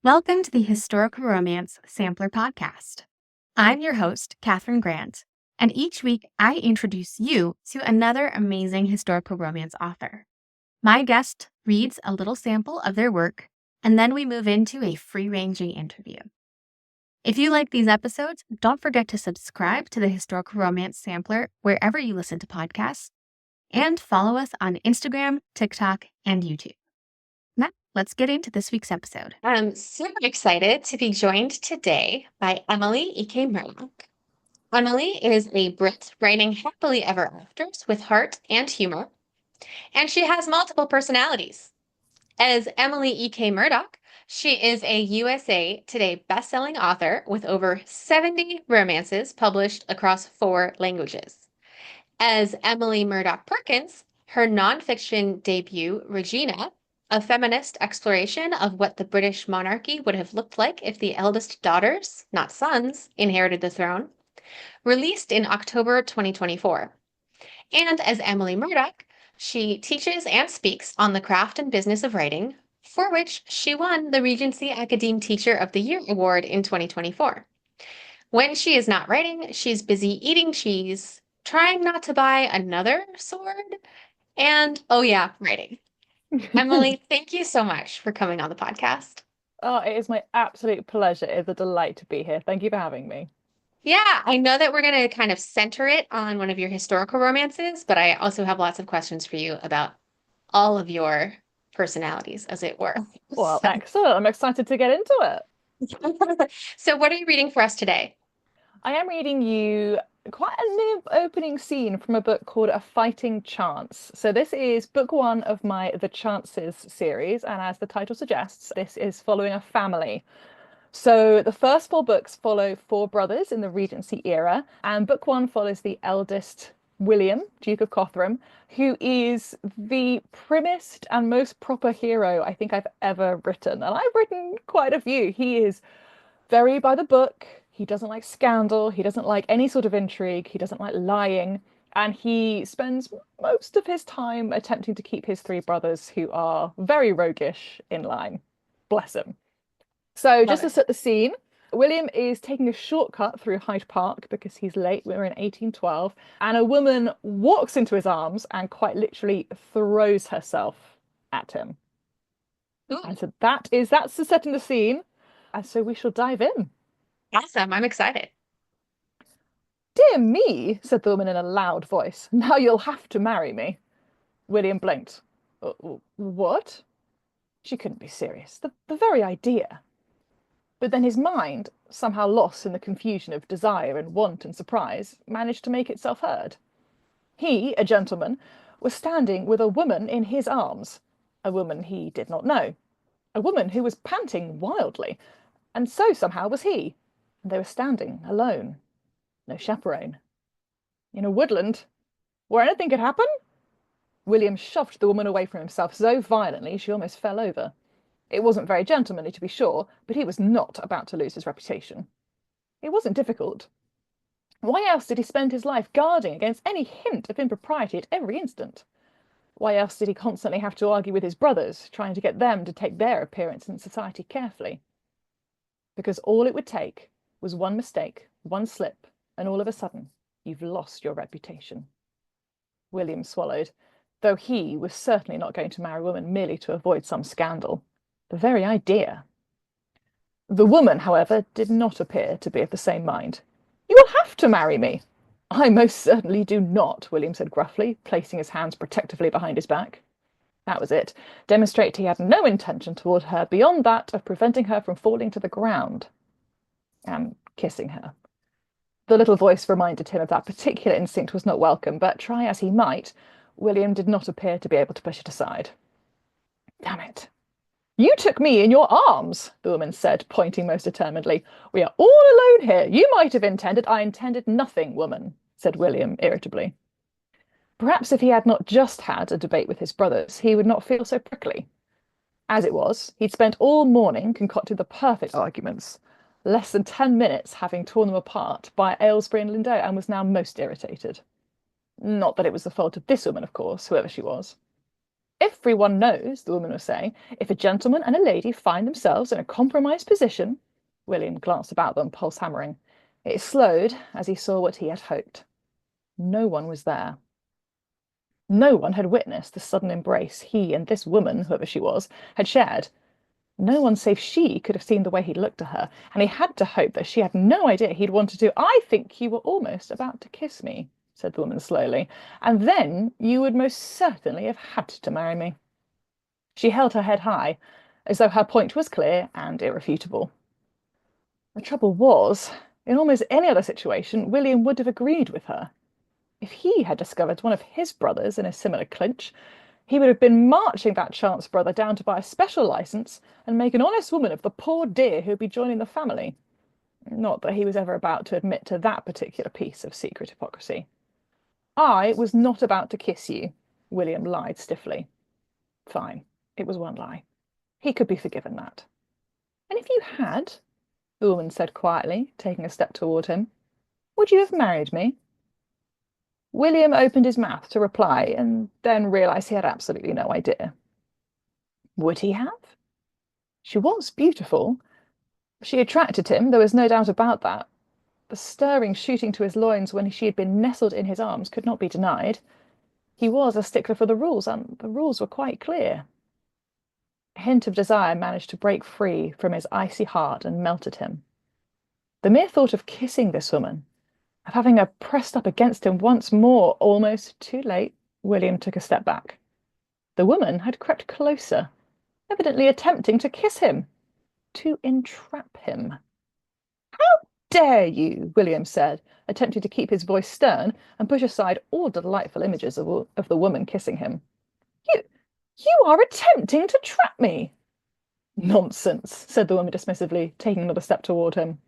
Welcome to the Historical Romance Sampler Podcast. I'm your host, Katherine Grant, and each week I introduce you to another amazing historical romance author. My guest reads a little sample of their work, and then we move into a free-ranging interview. If you like these episodes, don't forget to subscribe to the Historical Romance Sampler wherever you listen to podcasts, and follow us on Instagram, TikTok, and YouTube. Now, let's get into this week's episode. I'm super excited to be joined today by Emily EK Murdoch. Emily is a Brit writing happily ever afters with heart and humor, and she has multiple personalities. As Emily EK Murdoch, she is a USA Today bestselling author with over 70 romances published across 4 languages. As Emily Murdoch Perkins, her nonfiction debut, Regina, a feminist exploration of what the British monarchy would have looked like if the eldest daughters, not sons, inherited the throne, released in October 2024. And as Emily Murdoch, she teaches and speaks on the craft and business of writing, for which she won the Regency Academe Teacher of the Year Award in 2024. When she is not writing, she's busy eating cheese, trying not to buy another sword, and oh yeah, writing. Emily, thank you so much for coming on the podcast. Oh, it is my absolute pleasure. It's a delight to be here. Thank you for having me. Yeah, I know that we're going to kind of center it on one of your historical romances, but I also have lots of questions for you about all of your personalities, as it were. Well, excellent. I'm excited to get into it. So what are you reading for us today? I am reading you quite a new opening scene from a book called A Fighting Chance. So this is book 1 of my The Chances series, and as the title suggests, this is following a family. So the first 4 books follow 4 brothers in the Regency era, and book 1 follows the eldest, William, Duke of Cothram, who is the primmest and most proper hero I think I've ever written. And I've written quite a few. He is very by the book. He doesn't like scandal. He doesn't like any sort of intrigue. He doesn't like lying. And he spends most of his time attempting to keep his 3 brothers, who are very roguish, in line. Bless him. So just to set the scene, William is taking a shortcut through Hyde Park because he's late. We're in 1812. And a woman walks into his arms and quite literally throws herself at him. Ooh. And so that's the setting the scene. And so we shall dive in. Awesome. I'm excited. Dear me, said the woman in a loud voice. Now you'll have to marry me. William blinked. What? She couldn't be serious. The very idea. But then his mind, somehow lost in the confusion of desire and want and surprise, managed to make itself heard. He, a gentleman, was standing with a woman in his arms, a woman he did not know, a woman who was panting wildly, and so somehow was he, and they were standing alone, no chaperone. In a woodland, where anything could happen? William shoved the woman away from himself so violently she almost fell over. It wasn't very gentlemanly, to be sure, but he was not about to lose his reputation. It wasn't difficult. Why else did he spend his life guarding against any hint of impropriety at every instant? Why else did he constantly have to argue with his brothers, trying to get them to take their appearance in society carefully? Because all it would take was one mistake, one slip, and all of a sudden, you've lost your reputation. William swallowed, though he was certainly not going to marry a woman merely to avoid some scandal. The very idea. The woman, however, did not appear to be of the same mind. You will have to marry me. I most certainly do not, William said gruffly, placing his hands protectively behind his back. That was it. Demonstrate he had no intention toward her beyond that of preventing her from falling to the ground and kissing her. The little voice reminded him of that particular instinct was not welcome, but try as he might, William did not appear to be able to push it aside. Damn it. You took me in your arms, the woman said, pointing most determinedly. We are all alone here. You might have intended— I intended nothing, woman, said William irritably. Perhaps if he had not just had a debate with his brothers, he would not feel so prickly. As it was, he'd spent all morning concocting the perfect arguments, less than 10 minutes having torn them apart by Aylesbury and Lindo, and was now most irritated. Not that it was the fault of this woman, of course, whoever she was. Everyone knows, the woman was saying, if a gentleman and a lady find themselves in a compromised position. William glanced about them, pulse hammering. It slowed as he saw what he had hoped. No one was there. No one had witnessed the sudden embrace he and this woman, whoever she was, had shared. No one save she could have seen the way he looked at her, and he had to hope that she had no idea he'd wanted to. I think you were almost about to kiss me, said the woman slowly, and then you would most certainly have had to marry me. She held her head high, as though her point was clear and irrefutable. The trouble was, in almost any other situation, William would have agreed with her. If he had discovered one of his brothers in a similar clinch, he would have been marching that chance brother down to buy a special license and make an honest woman of the poor dear who'd be joining the family. Not that he was ever about to admit to that particular piece of secret hypocrisy. I was not about to kiss you, William lied stiffly. Fine, it was one lie. He could be forgiven that. And if you had, the woman said quietly, taking a step toward him, would you have married me? William opened his mouth to reply and then realised he had absolutely no idea. Would he have? She was beautiful. She attracted him, there was no doubt about that. The stirring shooting to his loins when she had been nestled in his arms could not be denied. He was a stickler for the rules, and the rules were quite clear. A hint of desire managed to break free from his icy heart and melted him. The mere thought of kissing this woman, of having her pressed up against him once more, almost too late, William took a step back. The woman had crept closer, evidently attempting to kiss him, to entrap him. How dare you, William said, attempting to keep his voice stern and push aside all delightful images of the woman kissing him. You are attempting to trap me. Nonsense, said the woman dismissively, taking another step toward him.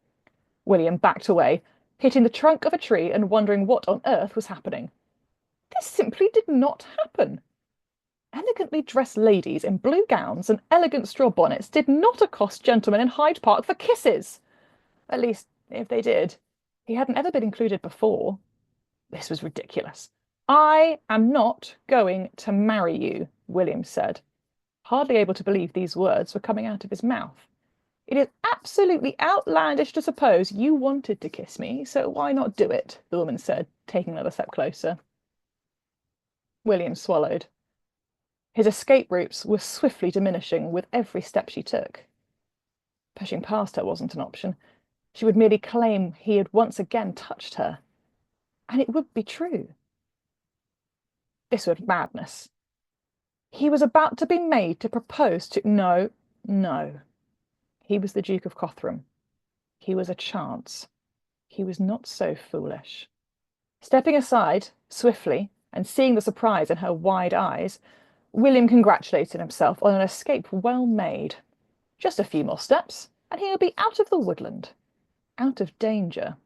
William backed away, hitting the trunk of a tree and wondering what on earth was happening. This simply did not happen. Elegantly dressed ladies in blue gowns and elegant straw bonnets did not accost gentlemen in Hyde Park for kisses. At least, if they did, he hadn't ever been included before. This was ridiculous. I am not going to marry you, William said, hardly able to believe these words were coming out of his mouth. It is absolutely outlandish to suppose you wanted to kiss me, so why not do it? The woman said, taking another step closer. William swallowed. His escape routes were swiftly diminishing with every step she took. Pushing past her wasn't an option. She would merely claim he had once again touched her. And it would be true. This was madness. He was about to be made to propose to... No, no. He was the Duke of Cothram. He was a chance. He was not so foolish. Stepping aside, swiftly, and seeing the surprise in her wide eyes, William congratulated himself on an escape well made. Just a few more steps, and he would be out of the woodland. Out of danger.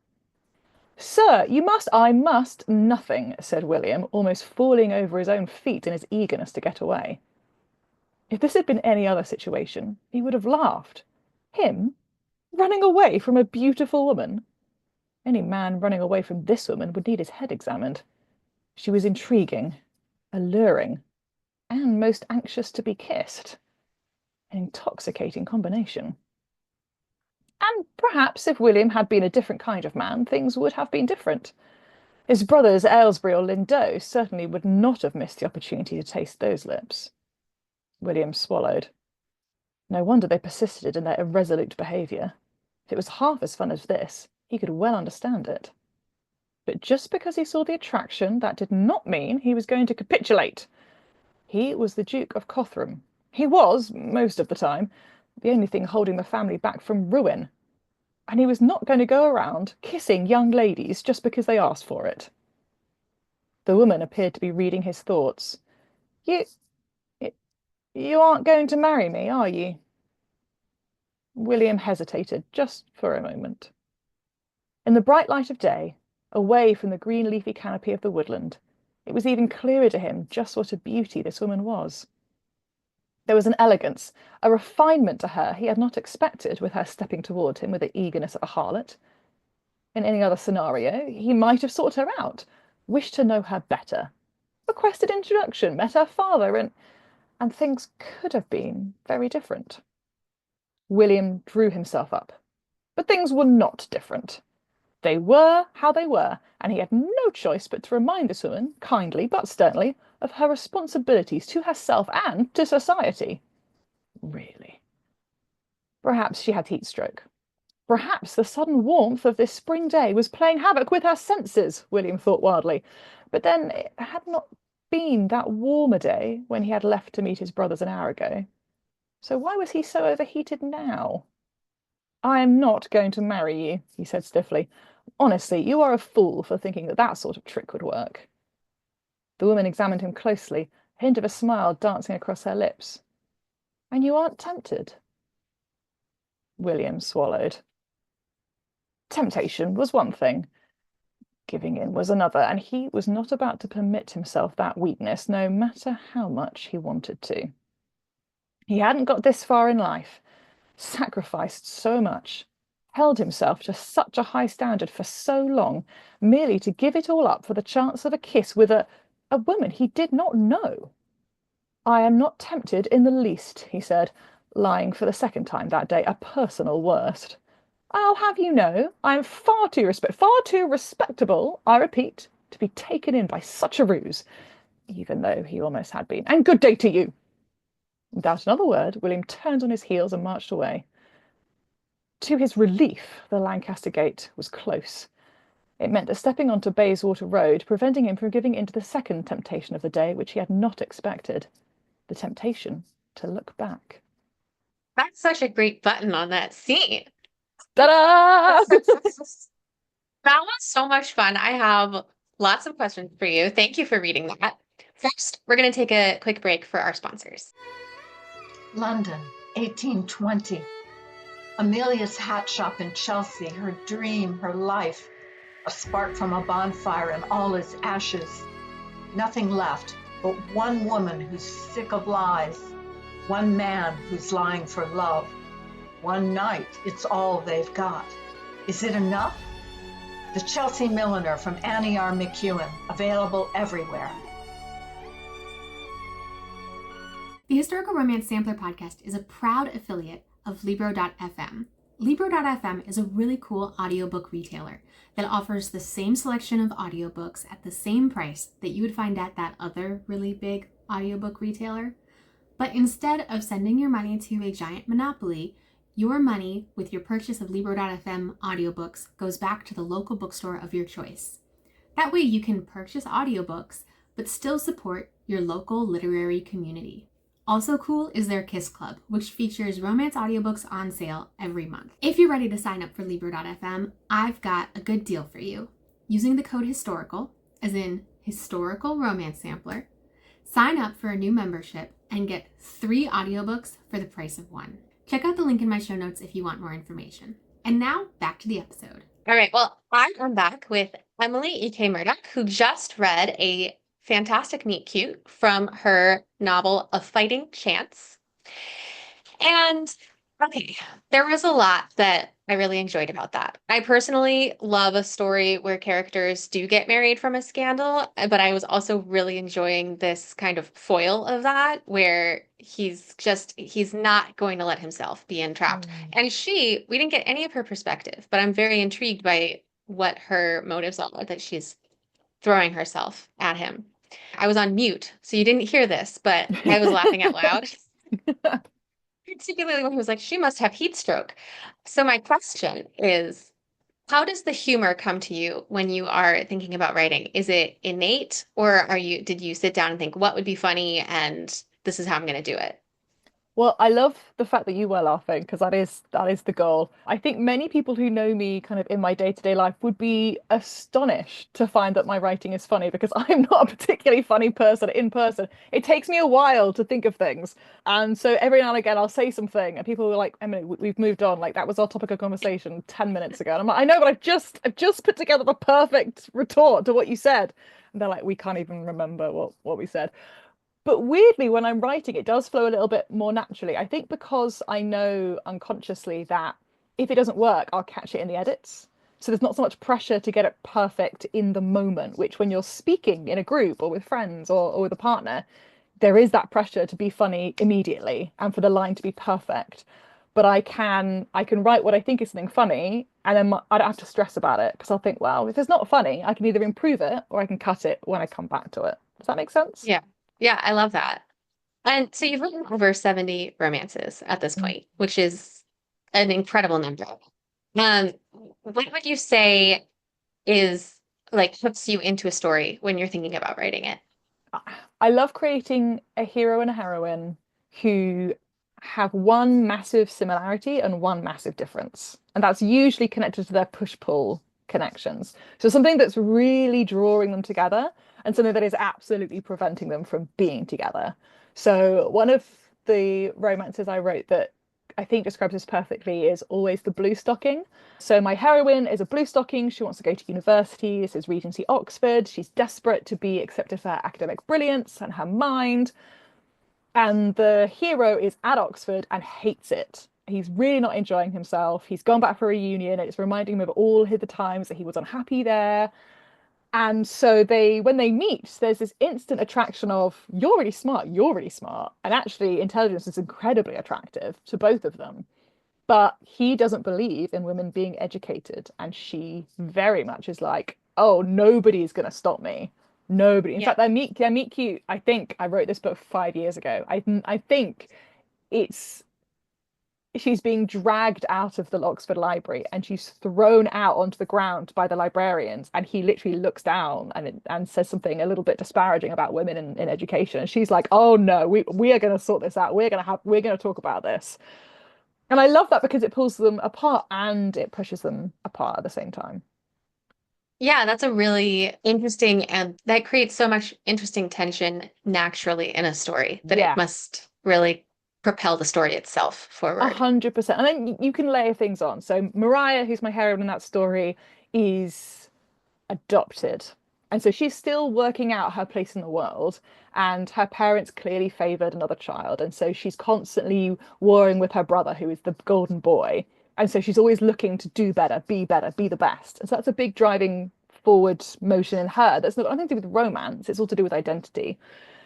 Sir, you must... I must nothing, said William, almost falling over his own feet in his eagerness to get away. If this had been any other situation, he would have laughed. Him? Running away from a beautiful woman? Any man running away from this woman would need his head examined. She was intriguing, alluring, and most anxious to be kissed. An intoxicating combination. And perhaps if William had been a different kind of man, things would have been different. His brothers Aylesbury or Lindow certainly would not have missed the opportunity to taste those lips. William swallowed. No wonder they persisted in their irresolute behaviour. If it was half as fun as this, he could well understand it. But just because he saw the attraction, that did not mean he was going to capitulate. He was the Duke of Cothram. He was, most of the time, the only thing holding the family back from ruin. And he was not going to go around kissing young ladies just because they asked for it. The woman appeared to be reading his thoughts. You aren't going to marry me, are you? William hesitated just for a moment. In the bright light of day, away from the green leafy canopy of the woodland, it was even clearer to him just what a beauty this woman was. There was an elegance, a refinement to her he had not expected, with her stepping toward him with the eagerness of a harlot. In any other scenario, he might have sought her out, wished to know her better, requested introduction, met her father, and and things could have been very different. William drew himself up. But things were not different. They were how they were, and he had no choice but to remind this woman, kindly but sternly, of her responsibilities to herself and to society. Really. Perhaps she had heat stroke. Perhaps the sudden warmth of this spring day was playing havoc with her senses, William thought wildly. But then it had not been that warmer day when he had left to meet his brothers an hour ago. So why was he so overheated now? I am not going to marry you, he said stiffly. Honestly, you are a fool for thinking that that sort of trick would work. The woman examined him closely, a hint of a smile dancing across her lips. And you aren't tempted? William swallowed. Temptation was one thing. Giving in was another, and he was not about to permit himself that weakness, no matter how much he wanted to. He hadn't got this far in life, sacrificed so much, held himself to such a high standard for so long, merely to give it all up for the chance of a kiss with a woman he did not know. I am not tempted in the least, he said, lying for the second time that day, a personal worst. I'll have you know, I am far too respectable, I repeat, to be taken in by such a ruse, even though he almost had been. And good day to you. Without another word, William turned on his heels and marched away. To his relief, the Lancaster gate was close. It meant that stepping onto Bayswater Road, preventing him from giving in to the second temptation of the day, which he had not expected, the temptation to look back. That's such a great button on that scene. Ta-da! That was so much fun. I have lots of questions for you. Thank you for reading that. First, we're going to take a quick break for our sponsors. London, 1820. Amelia's hat shop in Chelsea, her dream, her life. A spark from a bonfire and all is ashes. Nothing left but one woman who's sick of lies. One man who's lying for love. One night, it's all they've got. Is it enough? The Chelsea Milliner from Annie R. McEwen, available everywhere. The Historical Romance Sampler Podcast is a proud affiliate of Libro.fm. Libro.fm is a really cool audiobook retailer that offers the same selection of audiobooks at the same price that you would find at that other really big audiobook retailer. But instead of sending your money to a giant monopoly, your money with your purchase of Libro.fm audiobooks goes back to the local bookstore of your choice. That way you can purchase audiobooks, but still support your local literary community. Also cool is their Kiss Club, which features romance audiobooks on sale every month. If you're ready to sign up for Libro.fm, I've got a good deal for you. Using the code HISTORICAL, as in Historical Romance Sampler, sign up for a new membership and get 3 audiobooks for the price of 1. Check out the link in my show notes if you want more information. And now, back to the episode. All right, well, I'm back with Emily EK Murdoch, who just read a fantastic meet cute from her novel A Fighting Chance. And okay, there was a lot that I really enjoyed about that. I personally love a story where characters do get married from a scandal, but I was also really enjoying this kind of foil of that, where he's not going to let himself be entrapped. And we didn't get any of her perspective, but I'm very intrigued by what her motives are, that she's throwing herself at him. I was on mute, so you didn't hear this, but I was laughing out loud. Particularly when he was like, she must have heat stroke. So my question is, how does the humor come to you when you are thinking about writing? Is it innate, or did you sit down and think, what would be funny, and this is how I'm going to do it? Well, I love the fact that you were laughing, because that is the goal. I think many people who know me kind of in my day-to-day life would be astonished to find that my writing is funny, because I'm not a particularly funny person in person. It takes me a while to think of things. And so every now and again I'll say something and people are like, Emily, we've moved on. Like, that was our topic of conversation 10 minutes ago. And I'm like, I know, but I've just put together the perfect retort to what you said. And they're like, we can't even remember what we said. But weirdly, when I'm writing, it does flow a little bit more naturally. I think because I know unconsciously that if it doesn't work, I'll catch it in the edits. So there's not so much pressure to get it perfect in the moment, which when you're speaking in a group or with friends or with a partner, there is that pressure to be funny immediately and for the line to be perfect. But I can write what I think is something funny, and then I don't have to stress about it because I'll think, well, if it's not funny, I can either improve it or I can cut it when I come back to it. Does that make sense? Yeah. Yeah, I love that. And so you've written over 70 romances at this Mm. point, which is an incredible number. Um, what would you say is like hooks you into a story when you're thinking about writing it? I love creating a hero and a heroine who have one massive similarity and one massive difference. And that's usually connected to their push-pull connections. So something that's really drawing them together and something that is absolutely preventing them from being together. So one of the romances I wrote that I think describes this perfectly is Always the Blue Stocking. So my heroine is a blue stocking. She wants to go to university. This is Regency Oxford. She's desperate to be accepted for her academic brilliance and her mind. And the hero is at Oxford and hates it. He's really not enjoying himself. He's gone back for a reunion and it's reminding him of all the times that he was unhappy there. And so when they meet, there's this instant attraction of you're really smart. And actually intelligence is incredibly attractive to both of them. But he doesn't believe in women being educated. And she very much is like, oh, nobody's going to stop me. Nobody. In Yeah. fact, they meet cute. I think I wrote this book 5 years ago. I think it's she's being dragged out of the Oxford Library and she's thrown out onto the ground by the librarians. And he literally looks down and says something a little bit disparaging about women in education. And she's like, oh no, we are going to sort this out. We're going to talk about this. And I love that because it pulls them apart and it pushes them apart at the same time. Yeah, that's a really interesting, and that creates so much interesting tension naturally in a story that it Yeah, must really propel the story itself forward. 100%. And then you can layer things on. So Mariah, who's my heroine in that story, is adopted. And so she's still working out her place in the world, and her parents clearly favored another child. And so she's constantly warring with her brother, who is the golden boy. And so she's always looking to do better, be the best. And so that's a big driving forward motion in her. That's not nothing to do with romance, it's all to do with identity.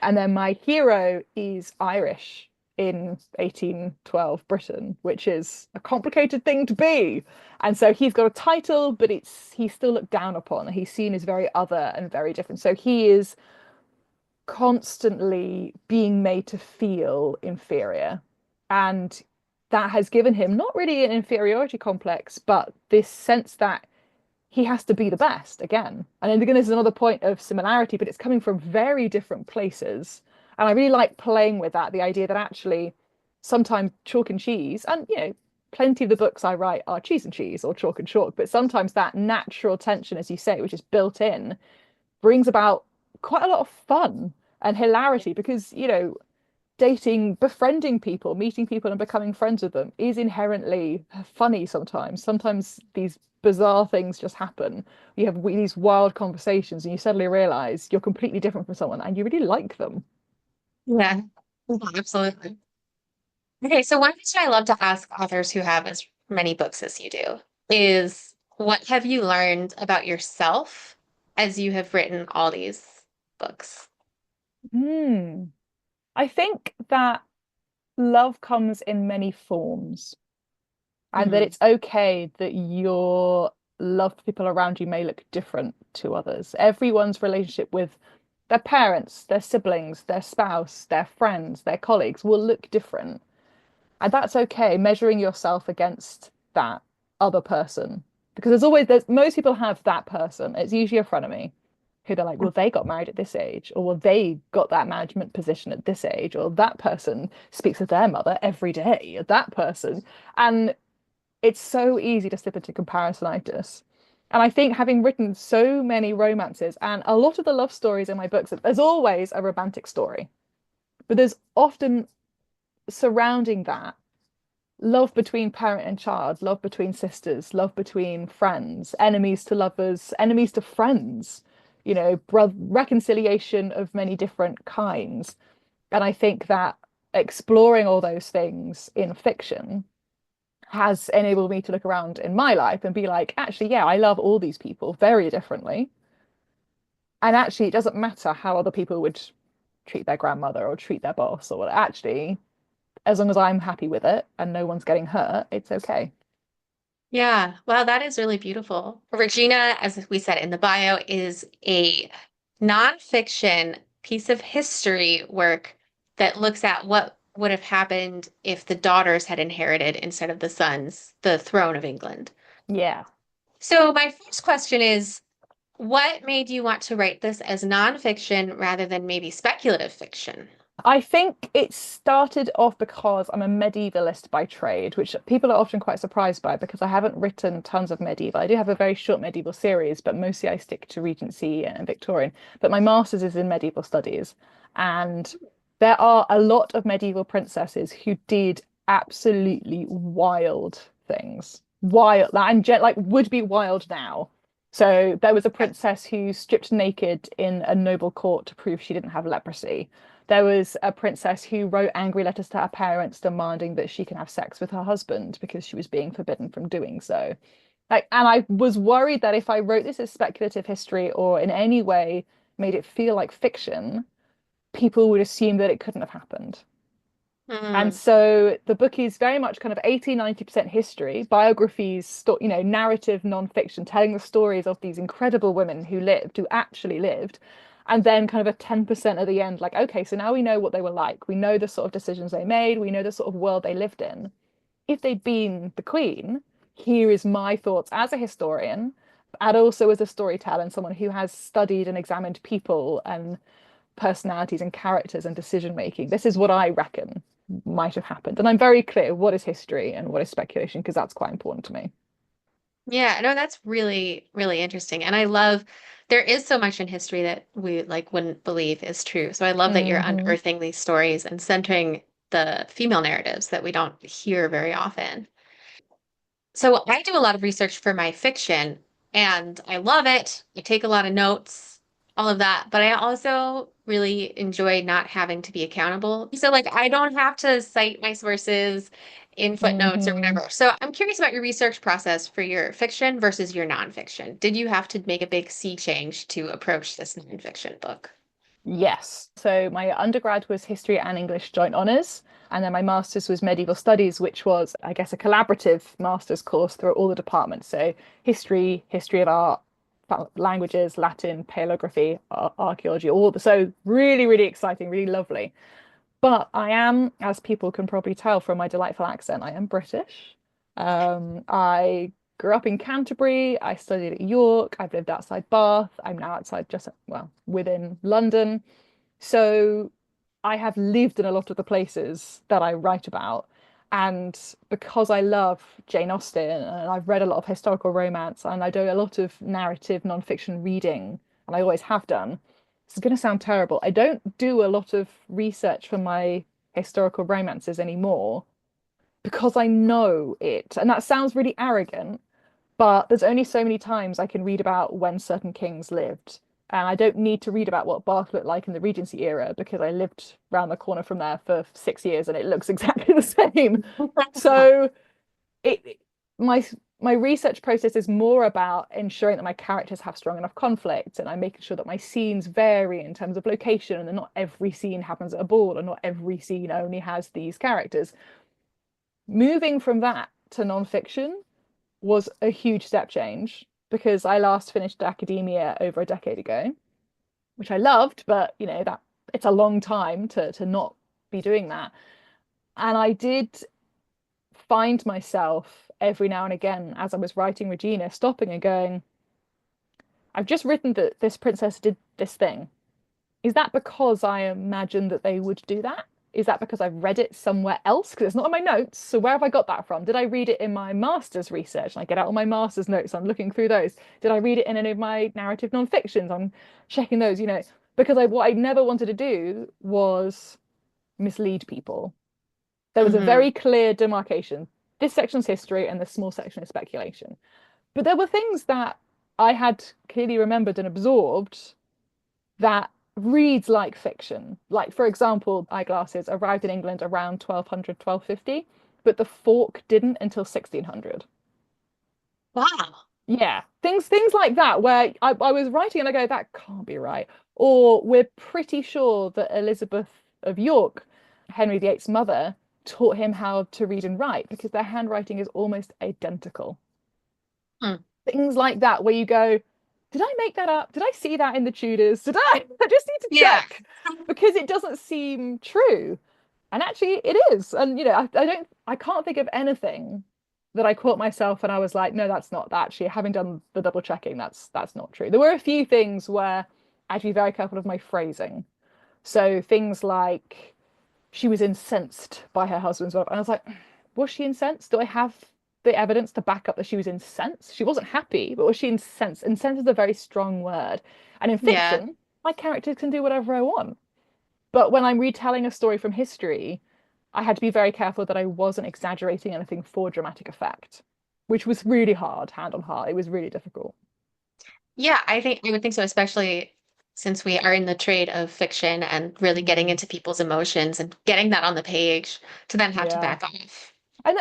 And then my hero is Irish in 1812 Britain, which is a complicated thing to be. And so he's got a title, but he's still looked down upon. He's seen as very other and very different. So he is constantly being made to feel inferior. And that has given him not really an inferiority complex, but this sense that he has to be the best again. And then again, there's another point of similarity, but it's coming from very different places. And I really like playing with that, the idea that actually sometimes chalk and cheese, and plenty of the books I write are cheese and cheese or chalk and chalk, but sometimes that natural tension, as you say, which is built in, brings about quite a lot of fun and hilarity because, dating, befriending people, meeting people and becoming friends with them is inherently funny sometimes. Sometimes these bizarre things just happen. You have these wild conversations and you suddenly realize you're completely different from someone and you really like them. Yeah, yeah, absolutely. Okay, so one question I love to ask authors who have as many books as you do is what have you learned about yourself as you have written all these books? Hmm. I think that love comes in many forms and that Hmm. it's okay that your love for people around you may look different to others. Everyone's relationship with their parents, their siblings, their spouse, their friends, their colleagues will look different. And that's okay, measuring yourself against that other person. Because there's most people have that person. It's usually a frenemy who they're like, well, they got married at this age, or well, they got that management position at this age, or that person speaks with their mother every day, that person. And it's so easy to slip into comparisonitis. And I think having written so many romances and a lot of the love stories in my books, there's always a romantic story, but there's often surrounding that love between parent and child, love between sisters, love between friends, enemies to lovers, enemies to friends, reconciliation of many different kinds. And I think that exploring all those things in fiction has enabled me to look around in my life and be like, actually, yeah, I love all these people very differently. And actually, it doesn't matter how other people would treat their grandmother or treat their boss or what. Actually, as long as I'm happy with it and no one's getting hurt, it's okay. Yeah, wow, that is really beautiful. Regina, as we said in the bio, is a nonfiction piece of history work that looks at what would have happened if the daughters had inherited instead of the sons the throne of England. Yeah. So my first question is, what made you want to write this as nonfiction rather than maybe speculative fiction? I think it started off because I'm a medievalist by trade, which people are often quite surprised by because I haven't written tons of medieval. I do have a very short medieval series, but mostly I stick to Regency and Victorian. But my master's is in medieval studies, and there are a lot of medieval princesses who did absolutely wild things. Wild, and like would be wild now. So there was a princess who stripped naked in a noble court to prove she didn't have leprosy. There was a princess who wrote angry letters to her parents demanding that she can have sex with her husband because she was being forbidden from doing so. Like, and I was worried that if I wrote this as speculative history or in any way made it feel like fiction, people would assume that it couldn't have happened. And Hmm. so the book is very much kind of 80-90% history, biographies, narrative non-fiction, telling the stories of these incredible women who lived, who actually lived. And then kind of a 10% at the end, like, okay, so now we know what they were like. We know the sort of decisions they made. We know the sort of world they lived in. If they'd been the queen, here is my thoughts as a historian, and also as a storyteller and someone who has studied and examined people and personalities and characters and decision making. This is what I reckon might have happened. And I'm very clear what is history and what is speculation, because that's quite important to me. Yeah, no, that's really, really interesting. And I love there is so much in history that we like wouldn't believe is true. So I love that you're Hmm. unearthing these stories and centering the female narratives that we don't hear very often. So I do a lot of research for my fiction and I love it. I take a lot of notes, all of that, but I also really enjoy not having to be accountable. So like I don't have to cite my sources in footnotes or Hmm. whatever. So I'm curious about your research process for your fiction versus your nonfiction. Did you have to make a big sea change to approach this nonfiction book? Yes. So my undergrad was history and English joint honours. And then my master's was medieval studies, which was, I guess, a collaborative master's course through all the departments. So history, history of art, languages, Latin, paleography, archaeology, so really, really exciting, really lovely. But I am, as people can probably tell from my delightful accent, I am British. I grew up in Canterbury. I studied at York. I've lived outside Bath. I'm now outside just, well, within London. So I have lived in a lot of the places that I write about. And because I love Jane Austen and I've read a lot of historical romance and I do a lot of narrative nonfiction reading, and I always have done, this is going to sound terrible. I don't do a lot of research for my historical romances anymore because I know it. And that sounds really arrogant, but there's only so many times I can read about when certain kings lived. And I don't need to read about what Bath looked like in the Regency era because I lived round the corner from there for 6 years and it looks exactly the same. So it my my research process is more about ensuring that my characters have strong enough conflict and I'm making sure that my scenes vary in terms of location and that not every scene happens at a ball and not every scene only has these characters. Moving from that to nonfiction was a huge step change because I last finished academia over a decade ago, which I loved, but that it's a long time to not be doing that. And I did find myself every now and again as I was writing Regina stopping and going, I've just written that this princess did this thing. Is that because I imagined that they would do that? Is that because I've read it somewhere else? Because it's not in my notes. So where have I got that from? Did I read it in my master's research? And I get out all my master's notes. I'm looking through those. Did I read it in any of my narrative non-fictions? I'm checking those, because what I never wanted to do was mislead people. There was a Hmm. very clear demarcation. This section's history and this small section is speculation. But there were things that I had clearly remembered and absorbed that reads like fiction. Like, for example, eyeglasses arrived in England around 1200, 1250, but the fork didn't until 1600. Wow. Yeah, things like that, where I was writing and I go, that can't be right. Or we're pretty sure that Elizabeth of York, Henry VIII's mother, taught him how to read and write because their handwriting is almost identical. Hmm. Things like that, where you go, did I make that up? Did I see that in the Tudors? Did I? I just need to Yeah. check because it doesn't seem true. And actually it is. And I can't think of anything that I caught myself and I was like, no, that's not that. Actually, having done the double checking, that's not true. There were a few things where I had to be very careful of my phrasing. So things like she was incensed by her husband's wife. And I was like, was she incensed? Do I have the evidence to back up that she was incensed? She wasn't happy, but was she incensed? Incensed is a very strong word. And in Yeah. fiction, my characters can do whatever I want. But when I'm retelling a story from history, I had to be very careful that I wasn't exaggerating anything for dramatic effect, which was really hard, hand on heart. It was really difficult. Yeah, I would think so, especially since we are in the trade of fiction and really getting into people's emotions and getting that on the page to then have to Yeah. back off. And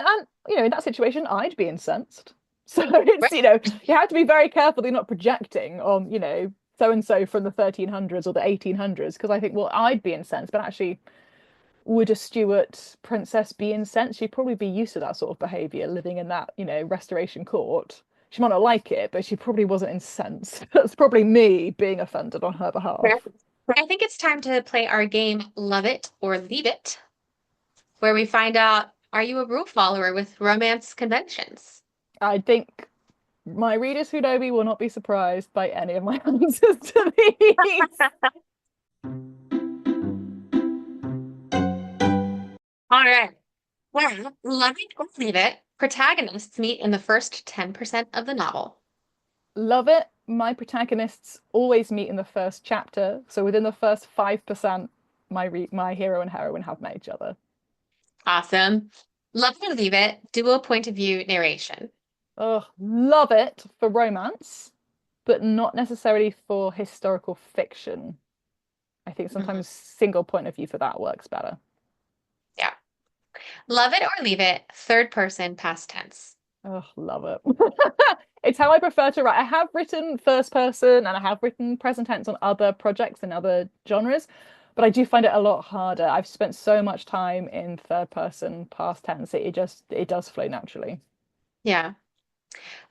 in that situation, I'd be incensed. So it's, Right. you have to be very careful that you're not projecting on, so and so from the 1300s or the 1800s, because I think, well, I'd be incensed, but actually, would a Stuart princess be incensed? She'd probably be used to that sort of behavior, living in that, Restoration court. She might not like it, but she probably wasn't incensed. That's probably me being offended on her Fair. behalf. I think it's time to play our game, Love It or Leave It, where we find out, are you a rule follower with romance conventions? I think my readers who know me will not be surprised by any of my answers to these. All right. Well, Love It or Leave It, protagonists meet in the first 10% of the novel. Love it. My protagonists always meet in the first chapter, so within the first 5%, my hero and heroine have met each other. Awesome. Love It or Leave It, dual point of view narration. Oh, love it for romance, but not necessarily for historical fiction. I think Mhm. sometimes single point of view for that works better. Yeah. Love It or Leave It, third person past tense. Oh, love it. It's how I prefer to write. I have written first person and I have written present tense on other projects and other genres, but I do find it a lot harder. I've spent so much time in third person past tense. It does flow naturally. Yeah.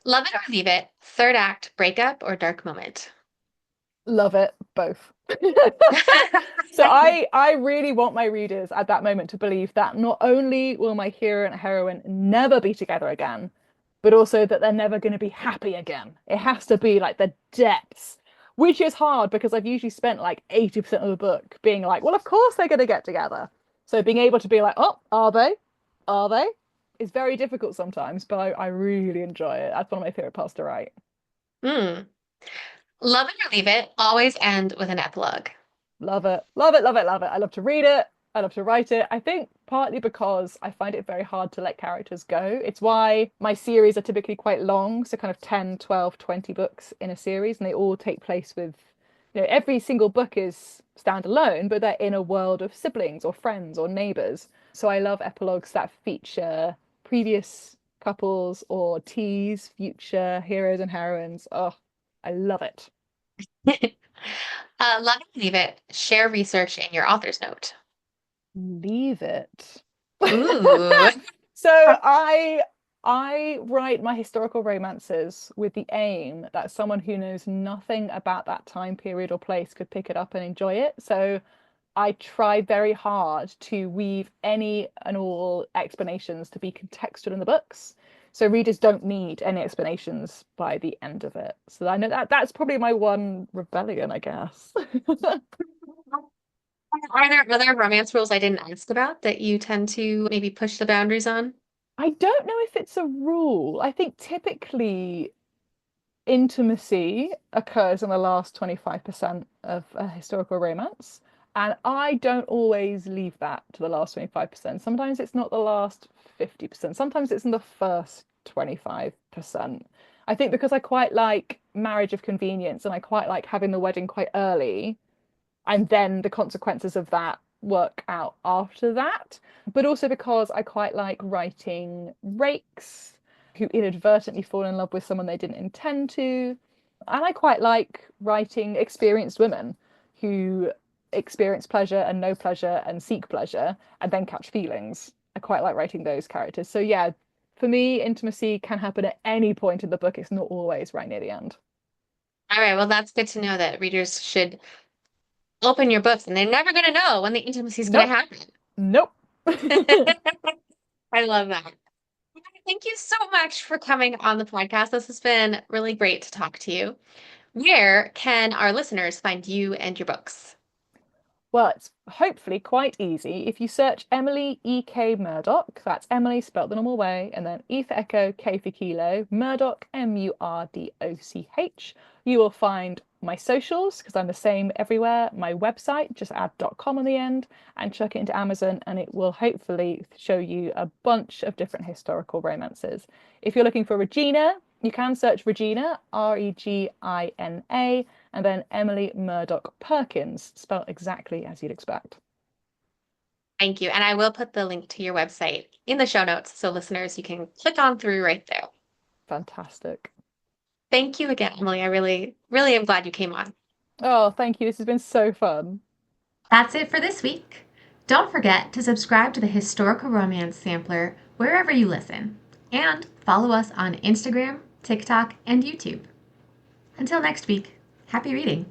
Love It or Leave It, third act breakup or dark moment. Love it, both. So I really want my readers at that moment to believe that not only will my hero and heroine never be together again, but also that they're never going to be happy again. It has to be like the depths, which is hard because I've usually spent like 80% of the book being like, well, of course they're going to get together. So being able to be like, oh, are they? Are they? Is very difficult sometimes, but I really enjoy it. That's one of my favorite parts to write. Hmm. Love It or Leave It, always end with an epilogue. Love it. Love it, love it, love it. I love to read it. I love to write it. I think partly because I find it very hard to let characters go. It's why my series are typically quite long, so kind of 10, 12, 20 books in a series, and they all take place with, every single book is standalone, but they're in a world of siblings or friends or neighbors. So I love epilogues that feature previous couples or tease future heroes and heroines. Oh, I love it. Love It or Leave It, share research in your author's note. Leave it. Ooh. So I write my historical romances with the aim that someone who knows nothing about that time period or place could pick it up and enjoy it. So I try very hard to weave any and all explanations to be contextual in the books. So readers don't need any explanations by the end of it. So I know that's probably my one rebellion, I guess. Are there other romance rules I didn't ask about that you tend to maybe push the boundaries on? I don't know if it's a rule. I think typically intimacy occurs in the last 25% of a historical romance. And I don't always leave that to the last 25%. Sometimes it's not the last 50%. Sometimes it's in the first 25%. I think because I quite like marriage of convenience and I quite like having the wedding quite early, and then the consequences of that work out after that. But also because I quite like writing rakes who inadvertently fall in love with someone they didn't intend to. And I quite like writing experienced women who experience pleasure and know pleasure and seek pleasure and then catch feelings. I quite like writing those characters. So yeah, for me, intimacy can happen at any point in the book. It's not always right near the end. All right, well, that's good to know that readers should open your books and they're never going to know when the intimacy is going Nope. to happen. Nope. I love that. Thank you so much for coming on the podcast. This has been really great to talk to you. Where can our listeners find you and your books? Well, it's hopefully quite easy. If you search Emily EK Murdoch, that's Emily spelled the normal way, and then E for Echo, K for Kilo, Murdoch, Murdoch, you will find my socials, because I'm the same everywhere, my website, just add .com on the end, and chuck it into Amazon, and it will hopefully show you a bunch of different historical romances. If you're looking for Regina, you can search Regina, Regina, and then Emily Murdoch Perkins, spelled exactly as you'd expect. Thank you. And I will put the link to your website in the show notes so listeners, you can click on through right there. Fantastic. Thank you again, Emily. I really, really am glad you came on. Oh, thank you. This has been so fun. That's it for this week. Don't forget to subscribe to the Historical Romance Sampler wherever you listen, and follow us on Instagram, TikTok, and YouTube. Until next week, happy reading!